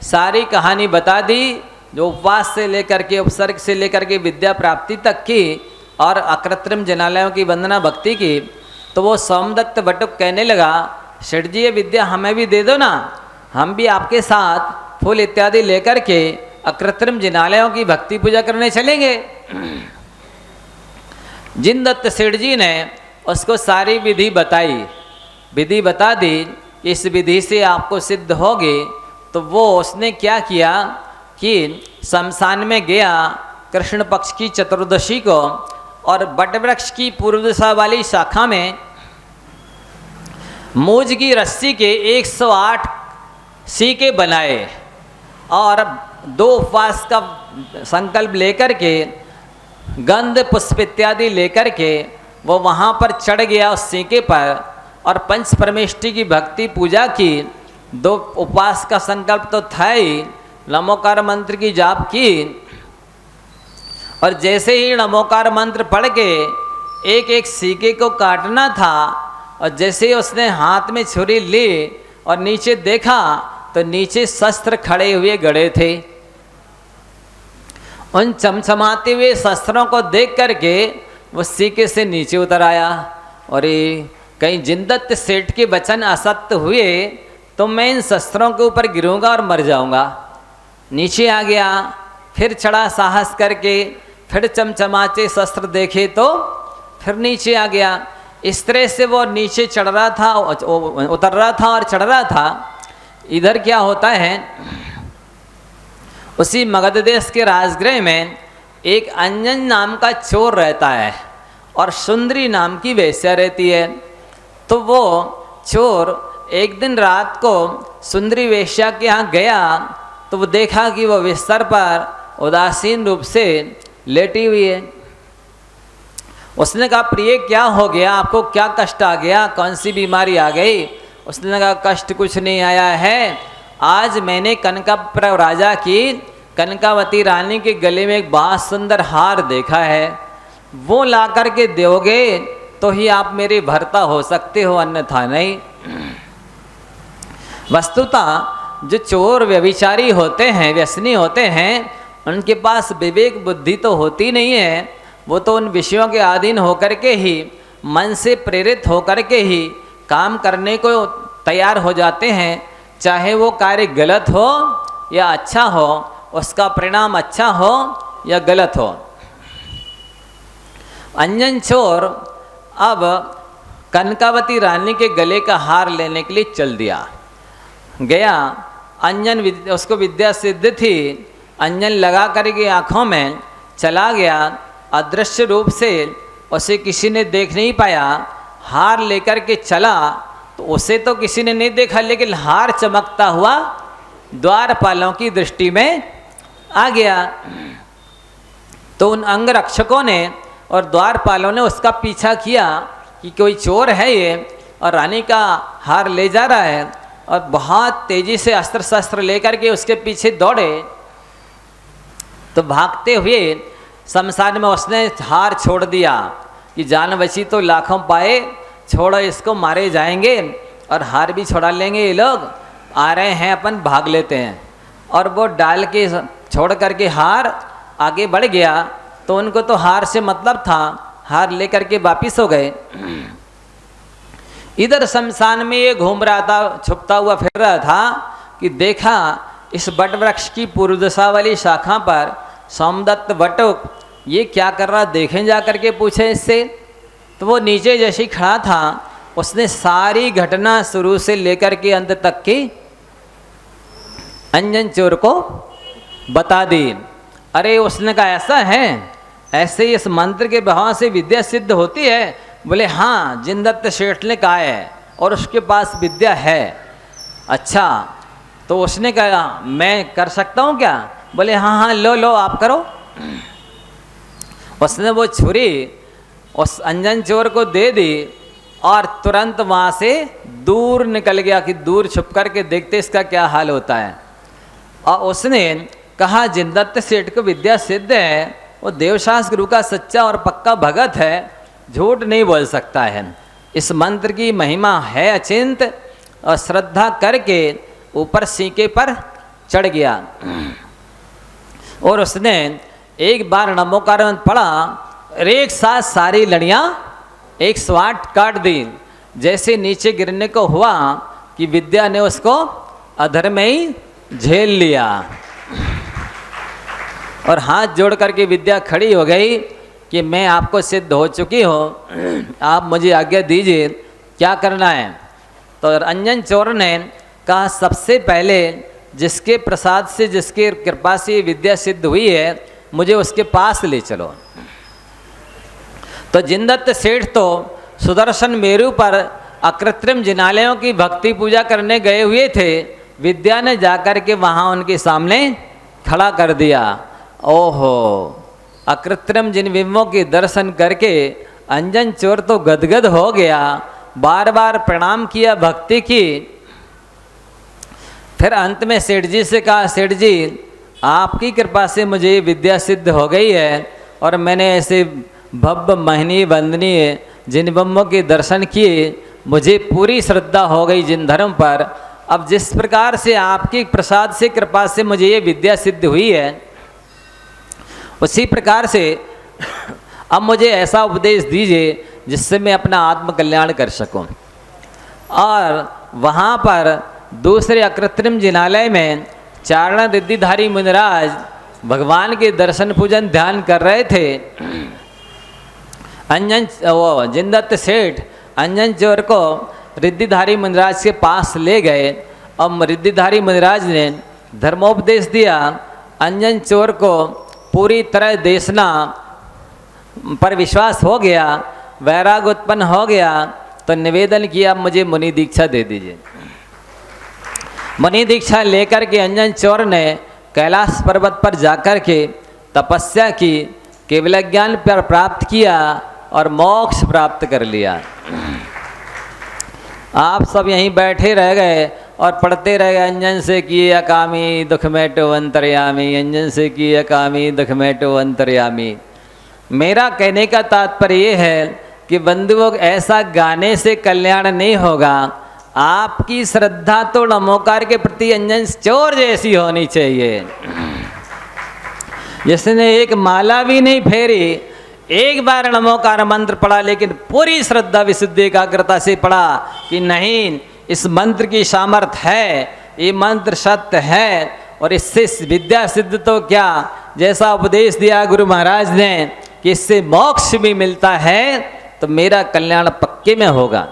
सारी कहानी बता दी, जो उपवास से लेकर के उपसर्ग से लेकर के विद्या प्राप्ति तक की और अकृत्रिम जिनालयों की वंदना भक्ति की। तो वो सोमदत्त बटुक कहने लगा सेठ जी ये विद्या हमें भी दे दो ना, हम भी आपके साथ फूल इत्यादि लेकर के अकृत्रिम जिनालयों की भक्ति पूजा करने चलेंगे। जिनदत्त सेठ जी ने उसको सारी विधि बताई, विधि बता दी, इस विधि से आपको सिद्ध होगी। तो वो उसने क्या किया कि शमशान में गया कृष्ण पक्ष की चतुर्दशी को और बटवृक्ष की पूर्व दिशा वाली शाखा में मूज की रस्सी के 108 सीके बनाए और 2 उपवास का संकल्प लेकर के गंध पुष्प इत्यादि लेकर के वो वहाँ पर चढ़ गया उस सीके पर और पंच परमेष्ठी की भक्ति पूजा की। 2 उपवास का संकल्प तो था ही, नमोकार मंत्र की जाप की और जैसे ही नमोकार मंत्र पढ़ के एक एक सीके को काटना था और जैसे ही उसने हाथ में छुरी ली और नीचे देखा तो नीचे शस्त्र खड़े हुए गड़े थे। उन चमचमाते हुए शस्त्रों को देख करके वो सीके से नीचे उतर आया। और ये कहीं जिनदत्त सेठ के वचन असत्य हुए तो मैं इन शस्त्रों के ऊपर गिरूंगा और मर जाऊंगा। नीचे आ गया, फिर चढ़ा साहस करके, फिर चमचमाते शस्त्र देखे तो फिर नीचे आ गया। इस तरह से वो नीचे चढ़ रहा था, उतर रहा था और चढ़ रहा था। इधर क्या होता है, उसी मगध देश के राजगृह में एक अंजन नाम का चोर रहता है और सुंदरी नाम की वेश्या रहती है। तो वो चोर एक दिन रात को सुंदरी वेश्या के यहाँ गया तो वो देखा कि वो बिस्तर पर उदासीन रूप से लेटी हुई है। उसने कहा, प्रिय क्या हो गया, आपको क्या कष्ट आ गया, कौन सी बीमारी आ गई? उसने कहा, कष्ट कुछ नहीं आया है, आज मैंने कनकापुर राजा की कनकावती रानी के गले में एक बहुत सुंदर हार देखा है, वो ला करके दोगे तो ही आप मेरे भर्ता हो सकते हो, अन्यथा नहीं। वस्तुतः जो चोर व्यभिचारी होते हैं, व्यसनी होते हैं, उनके पास विवेक बुद्धि तो होती नहीं है। वो तो उन विषयों के अधीन होकर के ही, मन से प्रेरित होकर के ही काम करने को तैयार हो जाते हैं। चाहे वो कार्य गलत हो या अच्छा हो, उसका परिणाम अच्छा हो या गलत हो। अंजन चोर अब कनकावती रानी के गले का हार लेने के लिए चल दिया। गया, अंजन उसको विद्या सिद्ध थी, अंजन लगा करके आँखों में चला गया। अदृश्य रूप से उसे किसी ने देख नहीं पाया। हार लेकर के चला तो उसे तो किसी ने नहीं देखा, लेकिन हार चमकता हुआ द्वारपालों की दृष्टि में आ गया। तो उन अंगरक्षकों ने और द्वारपालों ने उसका पीछा किया कि कोई चोर है ये और रानी का हार ले जा रहा है, और बहुत तेजी से अस्त्र शस्त्र लेकर के उसके पीछे दौड़े। तो भागते हुए शमशान में उसने हार छोड़ दिया कि जान बची तो लाखों पाए, छोड़ो इसको, मारे जाएंगे और हार भी छोड़ा लेंगे, ये लोग आ रहे हैं, अपन भाग लेते हैं। और वो डाल के छोड़ करके हार आगे बढ़ गया। तो उनको तो हार से मतलब था, हार लेकर के वापिस हो गए। इधर शमशान में ये घूम रहा था, छुपता हुआ फिर रहा था कि देखा इस बट वृक्ष की पूर्व दिशा वाली शाखा पर सोमदत्त बटुक ये क्या कर रहा, देखें जा करके पूछे इससे। तो वो नीचे जैसे ही खड़ा था, उसने सारी घटना शुरू से लेकर के अंत तक की अंजन चोर को बता दी। अरे उसने कहा, ऐसा है, ऐसे ही इस मंत्र के प्रभाव से विद्या सिद्ध होती है? बोले हाँ, जिनदत्त सेठ ने कहा है और उसके पास विद्या है। अच्छा, तो उसने कहा मैं कर सकता हूँ क्या? बोले हाँ हाँ, लो लो आप करो। उसने वो छुरी उस अंजन चोर को दे दी और तुरंत वहाँ से दूर निकल गया कि दूर छुप कर के देखते इसका क्या हाल होता है। और उसने कहा, जिनदत्त सेठ को विद्या सिद्ध है, वो देवशास गुरु का सच्चा और पक्का भगत है, झूठ नहीं बोल सकता है। इस मंत्र की महिमा है अचिंत। और श्रद्धा करके ऊपर सीके पर चढ़ गया और उसने एक बार नमोकार पढ़ा, एक साथ सारी लड़ियाँ एक स्वाट काट दी। जैसे नीचे गिरने को हुआ कि विद्या ने उसको अधर में ही झेल लिया और हाथ जोड़ करके विद्या खड़ी हो गई कि मैं आपको सिद्ध हो चुकी हूँ, आप मुझे आज्ञा दीजिए, क्या करना है। तो अंजन चोर ने कहा, सबसे पहले जिसके प्रसाद से, जिसके कृपा से विद्या सिद्ध हुई है, मुझे उसके पास ले चलो। तो जिनदत्त सेठ तो सुदर्शन मेरु पर अकृत्रिम जिनालयों की भक्ति पूजा करने गए हुए थे। विद्या ने जाकर के वहाँ उनके सामने खड़ा कर दिया। ओहो, अकृत्रिम जिन बिंबों के दर्शन करके अंजन चोर तो गदगद हो गया, बार बार प्रणाम किया, भक्ति की। फिर अंत में सेठ जी से कहा, सेठ जी आपकी कृपा से मुझे विद्या सिद्ध हो गई है और मैंने ऐसे भव्य महनीय वंदनीय जिन बिंबों के दर्शन किए, मुझे पूरी श्रद्धा हो गई जिन धर्म पर। अब जिस प्रकार से आपके प्रसाद से, कृपा से मुझे ये विद्या सिद्ध हुई है, उसी प्रकार से अब मुझे ऐसा उपदेश दीजिए जिससे मैं अपना आत्म कल्याण कर सकूं। और वहाँ पर दूसरे अकृत्रिम जिनालय में चारण रिद्धिधारी मुनिराज भगवान के दर्शन पूजन ध्यान कर रहे थे। अंजन वो जिनदत्त सेठ अंजन चोर को रिद्धिधारी मुनिराज के पास ले गए और रिद्धिधारी मुनिराज ने धर्मोपदेश दिया। अंजन चोर को पूरी तरह देशना पर विश्वास हो गया, वैराग उत्पन्न हो गया, तो निवेदन किया मुझे मुनि दीक्षा दे दीजिए। मुनि दीक्षा लेकर के अंजन चोर ने कैलाश पर्वत पर जाकर के तपस्या की, केवल ज्ञान पर प्राप्त किया और मोक्ष प्राप्त कर लिया। आप सब यहीं बैठे रह गए और पढ़ते रह गए, अंजन से किए अकामी दुख मेटो अंतर्यामी, अंजन से किए अकामी दुख मेटो अंतर्यामी। मेरा कहने का तात्पर्य ये है कि बंधुओं, ऐसा गाने से कल्याण नहीं होगा। आपकी श्रद्धा तो नमोकार के प्रति अंजन चोर जैसी होनी चाहिए, जिसने एक माला भी नहीं फेरी, एक बार नमोकार मंत्र पढ़ा लेकिन पूरी श्रद्धा विशुद्धि एकाग्रता से पढ़ा कि नहीं, इस मंत्र की सामर्थ्य है, ये मंत्र सत्य है और इससे विद्या सिद्ध तो क्या, जैसा उपदेश दिया गुरु महाराज ने कि इससे मोक्ष भी मिलता है, तो मेरा कल्याण पक्के में होगा।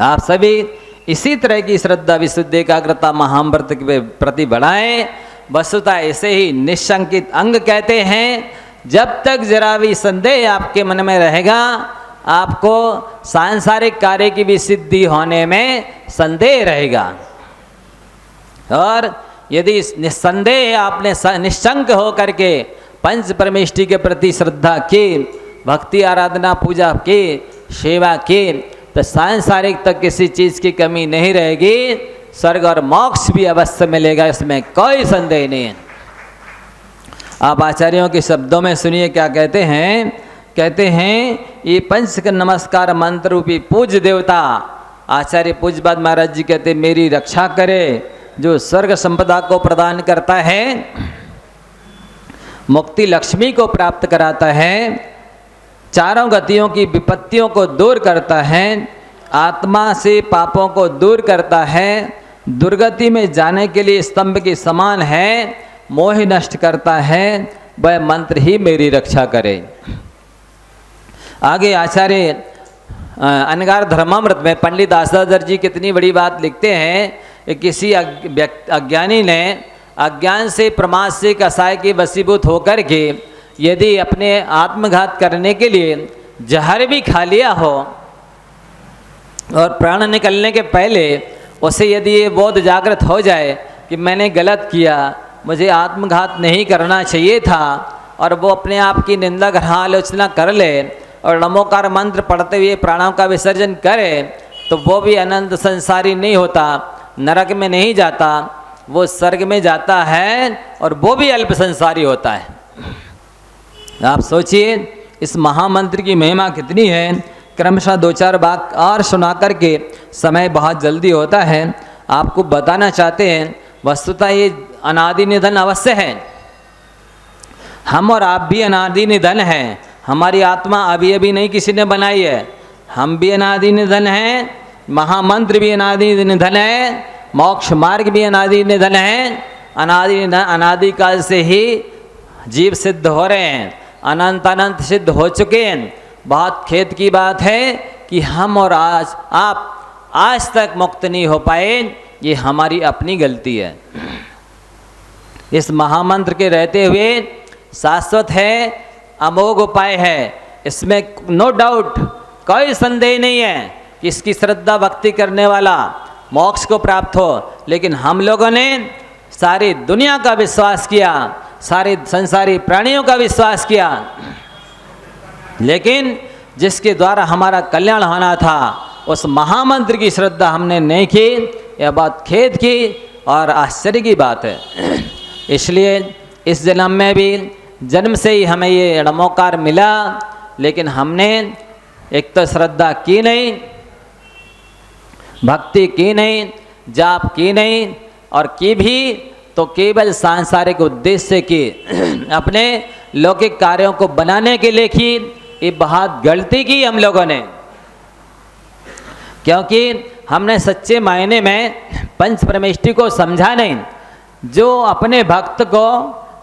आप सभी इसी तरह की श्रद्धा विशुद्धि एकाग्रता महामृत के प्रति बढ़ाएं। वस्तुतः ऐसे ही निशंकित अंग कहते हैं, जब तक जरा भी संदेह आपके मन में रहेगा, आपको सांसारिक कार्य की भी सिद्धि होने में संदेह रहेगा। और यदि निस्संदेह आपने निशंक हो करके पंच परमेष्टि के प्रति श्रद्धा की, भक्ति आराधना पूजा की, सेवा की, तो सांसारिक तक किसी चीज़ की कमी नहीं रहेगी, स्वर्ग और मोक्ष भी अवश्य मिलेगा, इसमें कोई संदेह नहीं है। आप आचार्यों के शब्दों में सुनिए क्या कहते हैं। कहते हैं ये पंच का नमस्कार मंत्र रूपी पूज्य देवता आचार्य पूज्यपाद महाराज जी कहते मेरी रक्षा करे, जो स्वर्ग संपदा को प्रदान करता है, मुक्ति लक्ष्मी को प्राप्त कराता है, चारों गतियों की विपत्तियों को दूर करता है, आत्मा से पापों को दूर करता है, दुर्गति में जाने के लिए स्तंभ के समान है, मोह नष्ट करता है, वह मंत्र ही मेरी रक्षा करे। आगे आचार्य अनगार धर्मामृत में पंडित दासदासर जी कितनी बड़ी बात लिखते हैं कि किसी अज्ञानी ने अज्ञान से प्रमाद से कसाय के वशीभूत होकर के यदि अपने आत्मघात करने के लिए जहर भी खा लिया हो और प्राण निकलने के पहले उसे यदि ये बोध जागृत हो जाए कि मैंने गलत किया, मुझे आत्मघात नहीं करना चाहिए था, और वो अपने आप की निंदा ग्रह आलोचना कर ले और नमोकार मंत्र पढ़ते हुए प्राणों का विसर्जन करे, तो वो भी अनंत संसारी नहीं होता, नरक में नहीं जाता, वो स्वर्ग में जाता है और वो भी अल्प संसारी होता है। आप सोचिए इस महामंत्र की महिमा कितनी है। क्रमशः दो चार बात और सुना करके समय बहुत जल्दी होता है, आपको बताना चाहते हैं। वस्तुतः ये अनादि निधन अवश्य है, हम और आप भी अनादि निधन हैं। हमारी आत्मा अभी अभी नहीं किसी ने बनाई है, हम भी अनादि निधन हैं, महामंत्र भी अनादि निधन है, मोक्ष मार्ग भी अनादि निधन है। अनादि काल से ही जीव सिद्ध हो रहे हैं, अनंत अनंत सिद्ध हो चुके हैं। बहुत खेद की बात है कि हम और आप आज तक मुक्त नहीं हो पाए, ये हमारी अपनी गलती है। इस महामंत्र के रहते हुए शाश्वत है, अमोघ उपाय है, इसमें नो डाउट, कोई संदेह नहीं है कि इसकी श्रद्धा भक्ति करने वाला मोक्ष को प्राप्त हो। लेकिन हम लोगों ने सारी दुनिया का विश्वास किया, सारे संसारी प्राणियों का विश्वास किया, लेकिन जिसके द्वारा हमारा कल्याण होना था उस महामंत्र की श्रद्धा हमने नहीं की। यह बात खेद की और आश्चर्य की बात है। इसलिए इस जन्म में भी जन्म से ही हमें ये नमोकार मिला, लेकिन हमने एक तो श्रद्धा की नहीं, भक्ति की नहीं, जाप की नहीं, और की भी तो केवल सांसारिक उद्देश्य के अपने लौकिक कार्यों को बनाने के लिए की। ये बहुत गलती की हम लोगों ने, क्योंकि हमने सच्चे मायने में पंच परमेष्टि को समझा नहीं। जो अपने भक्त को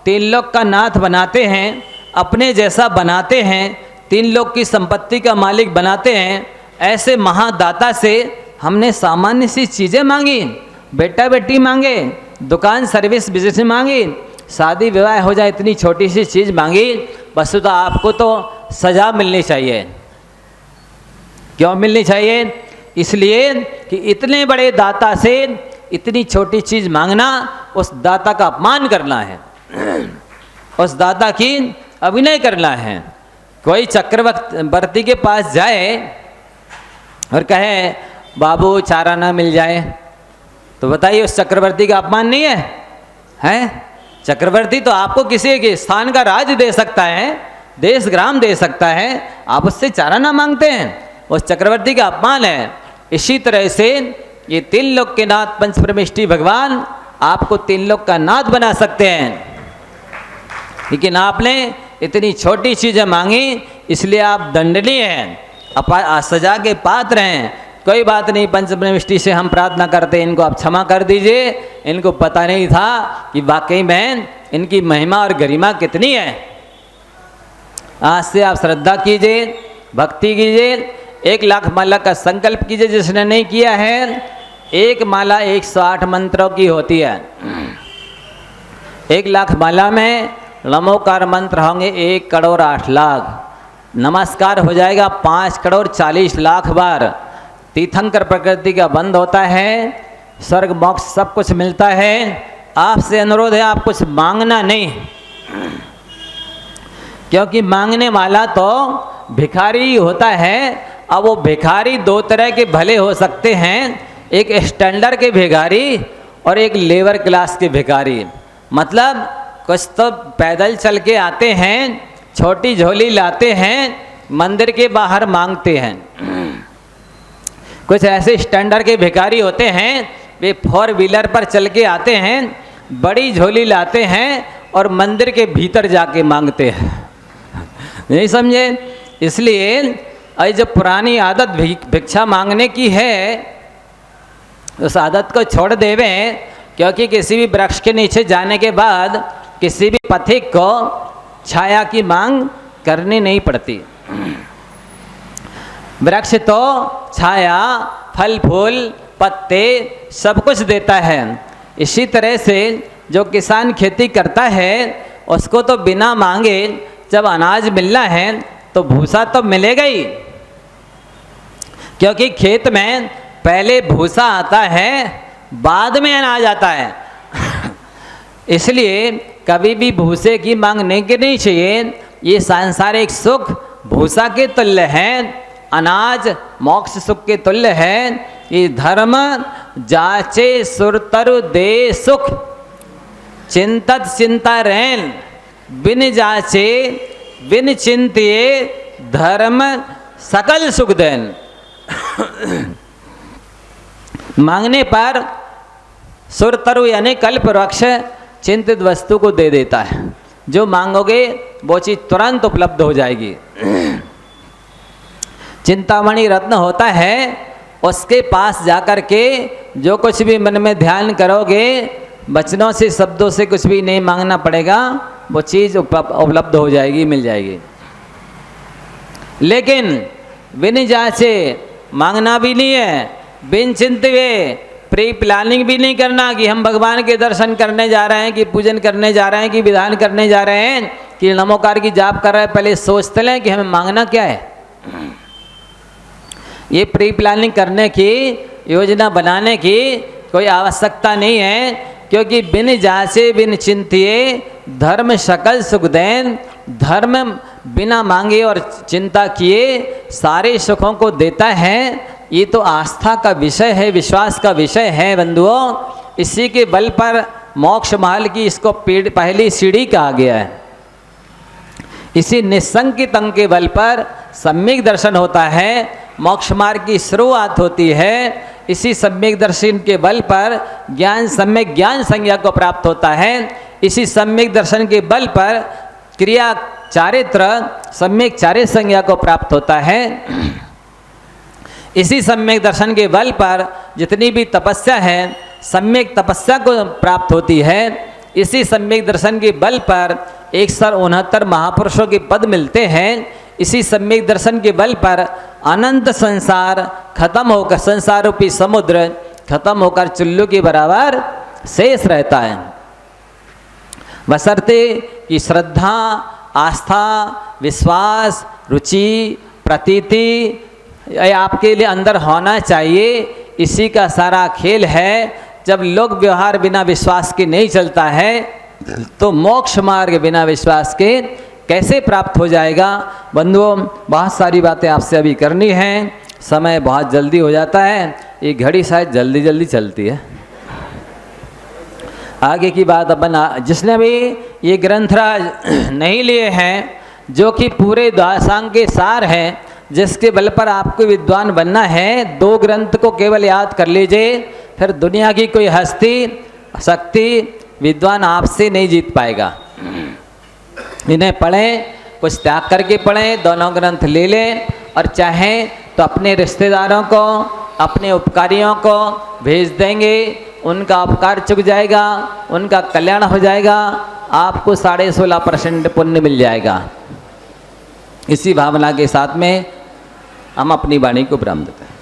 तीन लोक का नाथ बनाते हैं, अपने जैसा बनाते हैं, तीन लोक की संपत्ति का मालिक बनाते हैं, ऐसे महादाता से हमने सामान्य सी चीज़ें मांगी, बेटा बेटी मांगे, दुकान सर्विस बिजनेस मांगी, शादी विवाह हो जाए इतनी छोटी सी चीज़ मांगी। वस्तुतः आपको तो सजा मिलनी चाहिए। क्यों मिलनी चाहिए? इसलिए कि इतने बड़े दाता से इतनी छोटी चीज़ मांगना उस दाता का अपमान करना है, उस दाता की अभिनय करना है। कोई चक्रवर्ती के पास जाए और कहे बाबू चारा ना मिल जाए, तो बताइए उस चक्रवर्ती का अपमान नहीं है? हैं? चक्रवर्ती तो आपको किसी के स्थान का राज दे सकता है, देश ग्राम दे सकता है, आप उससे चारा ना मांगते हैं, उस चक्रवर्ती का अपमान है। इसी तरह से ये तीन लोक के नाथ पंच परमेष्टि भगवान आपको तीन लोक का नाथ बना सकते हैं, लेकिन आपने इतनी छोटी चीज़ें मांगी, इसलिए आप दंडनीय हैं, सजा के पात्र हैं। कोई बात नहीं, पंच परमेष्टि से हम प्रार्थना करते हैं, इनको आप क्षमा कर दीजिए। इनको पता नहीं था कि वाकई में इनकी महिमा और गरिमा कितनी है। आज से आप श्रद्धा कीजिए, भक्ति कीजिए, 1 लाख माला का संकल्प कीजिए। जिसने नहीं किया है, एक माला 108 मंत्रों की होती है। 1 लाख माला में नमोकार मंत्र होंगे 1 करोड़ 8 लाख। नमस्कार हो जाएगा 5 करोड़ 40 लाख बार। तीर्थंकर प्रकृति का बंद होता है, स्वर्ग मोक्ष सब कुछ मिलता है। आपसे अनुरोध है, आप कुछ मांगना नहीं, क्योंकि मांगने वाला तो भिखारी होता है। अब वो भिखारी 2 तरह के भले हो सकते हैं, एक स्टैंडर्ड के भिखारी और एक लेबर क्लास के भिखारी। मतलब कुछ तो पैदल चल के आते हैं, छोटी झोली लाते हैं, मंदिर के बाहर मांगते हैं। कुछ ऐसे स्टैंडर्ड के भिखारी होते हैं, वे 4 व्हीलर पर चल के आते हैं, बड़ी झोली लाते हैं और मंदिर के भीतर जाके मांगते हैं। नहीं समझे? इसलिए जो पुरानी आदत भिक्षा मांगने की है, उस आदत को छोड़ देवे, क्योंकि किसी भी वृक्ष के नीचे जाने के बाद किसी भी पथिक को छाया की मांग करनी नहीं पड़ती। वृक्ष तो छाया, फल फूल, पत्ते सब कुछ देता है। इसी तरह से जो किसान खेती करता है, उसको तो बिना मांगे जब अनाज मिलना है तो भूसा तो मिलेगा ही, क्योंकि खेत में पहले भूसा आता है, बाद में अनाज आता है। इसलिए कभी भी भूसे की मांग नहीं करनी चाहिए। ये सांसारिक सुख भूसा के तुल्य है, अनाज मोक्ष सुख के तुल्य है। ये धर्म जाचे सुरतरु दे सुख, चिंतत चिंता रैन, बिन जाचे बिन चिंतिए, धर्म सकल सुख देन। मांगने पर सुरतरु यानी कल्प वृक्ष चिंतित वस्तु को दे देता है। जो मांगोगे वो चीज तुरंत उपलब्ध हो जाएगी। चिंतामणि रत्न होता है, उसके पास जाकर के जो कुछ भी मन में ध्यान करोगे, वचनों से शब्दों से कुछ भी नहीं मांगना पड़ेगा, वो चीज़ उपलब्ध हो जाएगी, मिल जाएगी। लेकिन बिन जांचे मांगना भी नहीं है, बिन चिंतिए प्री प्लानिंग भी नहीं करना कि हम भगवान के दर्शन करने जा रहे हैं, कि पूजन करने जा रहे हैं, कि विधान करने जा रहे हैं, कि नमोकार की जाप कर रहे हैं। पहले सोचते लें कि हमें मांगना क्या है। ये प्री प्लानिंग करने की, योजना बनाने की कोई आवश्यकता नहीं है, क्योंकि बिन जांचे बिन चिंतिए धर्म सकल सुख देन। धर्म बिना मांगे और चिंता किए सारे सुखों को देता है। ये तो आस्था का विषय है, विश्वास का विषय है बंधुओं। इसी के बल पर मोक्ष महल की इसको पहली सीढ़ी कहा गया है। इसी निसंकित अंग के बल पर सम्यक दर्शन होता है, मोक्ष मार्ग की शुरुआत होती है। इसी सम्यक दर्शन के बल पर ज्ञान सम्यक ज्ञान संज्ञा को प्राप्त होता है। इसी सम्यक दर्शन के बल पर क्रिया चारित्र सम्यक चारित्र संज्ञा को प्राप्त होता है। इसी सम्यक दर्शन के बल पर जितनी भी तपस्या है सम्यक तपस्या को प्राप्त होती है। इसी सम्यक दर्शन के बल पर 169 महापुरुषों के पद मिलते हैं। इसी सम्यक दर्शन के बल पर अनंत संसार खत्म होकर, संसार रूपी समुद्र खत्म होकर चुल्लू के बराबर शेष रहता है। बशर्ते कि श्रद्धा, आस्था, विश्वास, रुचि, प्रतीति आपके लिए अंदर होना चाहिए। इसी का सारा खेल है। जब लोक व्यवहार बिना विश्वास के नहीं चलता है तो मोक्ष मार्ग बिना विश्वास के कैसे प्राप्त हो जाएगा। बंधुओं, बहुत सारी बातें आपसे अभी करनी हैं, समय बहुत जल्दी हो जाता है। ये घड़ी शायद जल्दी जल्दी चलती है। आगे की बात अपन जिसने भी ये ग्रंथराज नहीं लिए हैं, जो कि पूरे दासांग के सार हैं, जिसके बल पर आपको विद्वान बनना है, 2 ग्रंथ को केवल याद कर लीजिए। फिर दुनिया की कोई हस्ती शक्ति विद्वान आपसे नहीं जीत पाएगा। इन्हें पढ़ें, कुछ त्याग करके पढ़ें, दोनों ग्रंथ ले लें और चाहें तो अपने रिश्तेदारों को, अपने उपकारियों को भेज देंगे, उनका उपकार चुक जाएगा, उनका कल्याण हो जाएगा, आपको 16.5% पुण्य मिल जाएगा। इसी भावना के साथ में हम अपनी वाणी को विराम देते हैं।